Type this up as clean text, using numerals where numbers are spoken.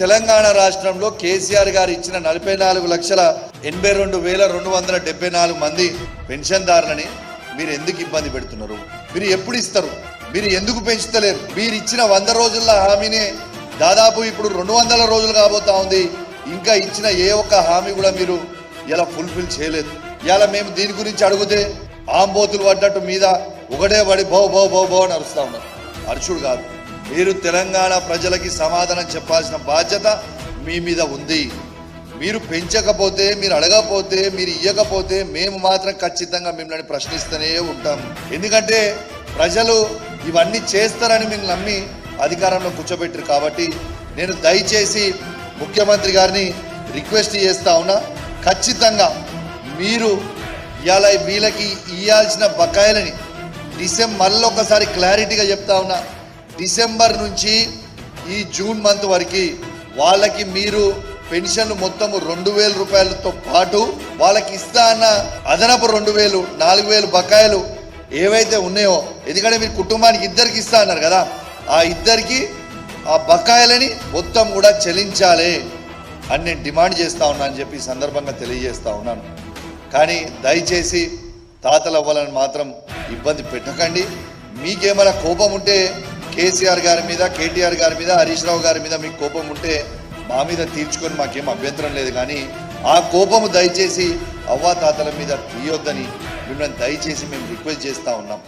తెలంగాణ రాష్ట్రంలో కేసీఆర్ గారు ఇచ్చిన 44,82,274 మంది పెన్షన్దారులని మీరు ఎందుకు ఇబ్బంది పెడుతున్నారు? మీరు ఎప్పుడు ఇస్తారు? మీరు ఎందుకు పెంచుతలేరు? మీరు ఇచ్చిన 100 రోజుల హామీని దాదాపు ఇప్పుడు 200 రోజులు కాబోతా ఉంది. ఇంకా ఇచ్చిన ఏ ఒక్క హామీ కూడా మీరు ఇలా ఫుల్ఫిల్ చేయలేదు. ఇలా మేము దీని గురించి అడిగితే ఆంబోతులు పడ్డట్టు మీద ఒకటే పడి బౌ బౌ బౌ బౌ అని అరుస్తూ ఉన్నారు. అరుచుడు కాదు, మీరు తెలంగాణ ప్రజలకి సమాధానం చెప్పాల్సిన బాధ్యత మీ మీద ఉంది. మీరు పెంచకపోతే, మీరు అడగకపోతే, మీరు ఇవ్వకపోతే మేము మాత్రం ఖచ్చితంగా మిమ్మల్ని ప్రశ్నిస్తూనే ఉంటాం. ఎందుకంటే ప్రజలు ఇవన్నీ చేస్తారని మీరు నమ్మి అధికారంలో కూర్చోబెట్టారు. కాబట్టి నేను దయచేసి ముఖ్యమంత్రి గారిని రిక్వెస్ట్ చేస్తా ఉన్నా, ఖచ్చితంగా మీరు ఇవాళ వీళ్ళకి ఇవ్వాల్సిన బకాయిలని మళ్ళీ ఒకసారి క్లారిటీగా చెప్తా ఉన్నా, డిసెంబర్ నుంచి ఈ జూన్ మంత్ వరకు వాళ్ళకి మీరు పెన్షన్లు మొత్తం 2,000 రూపాయలతో పాటు వాళ్ళకి ఇస్తా అన్న అదనపు 2,000, 4,000 బకాయిలు ఏవైతే ఉన్నాయో, ఎందుకంటే మీరు కుటుంబానికి ఇద్దరికి ఇస్తా అన్నారు కదా, ఆ ఇద్దరికి ఆ బకాయిలని మొత్తం కూడా చెల్లించాలి అని నేను డిమాండ్ చేస్తా ఉన్నా అని చెప్పి సందర్భంగా తెలియజేస్తా ఉన్నాను. కానీ దయచేసి తాతలు అవ్వాలని మాత్రం ఇబ్బంది పెట్టకండి. మీకేమైనా కోపం ఉంటే కేసీఆర్ గారి మీద, కేటీఆర్ గారి మీద, హరీష్ రావు గారి మీద మీకు కోపం ఉంటే మా మీద తీర్చుకొని మాకేం అభ్యంతరం లేదు. కానీ ఆ కోపము దయచేసి అవ్వాతాతల మీద తీయొద్దని మిమ్మల్ని దయచేసి మేము రిక్వెస్ట్ చేస్తూ ఉన్నాం.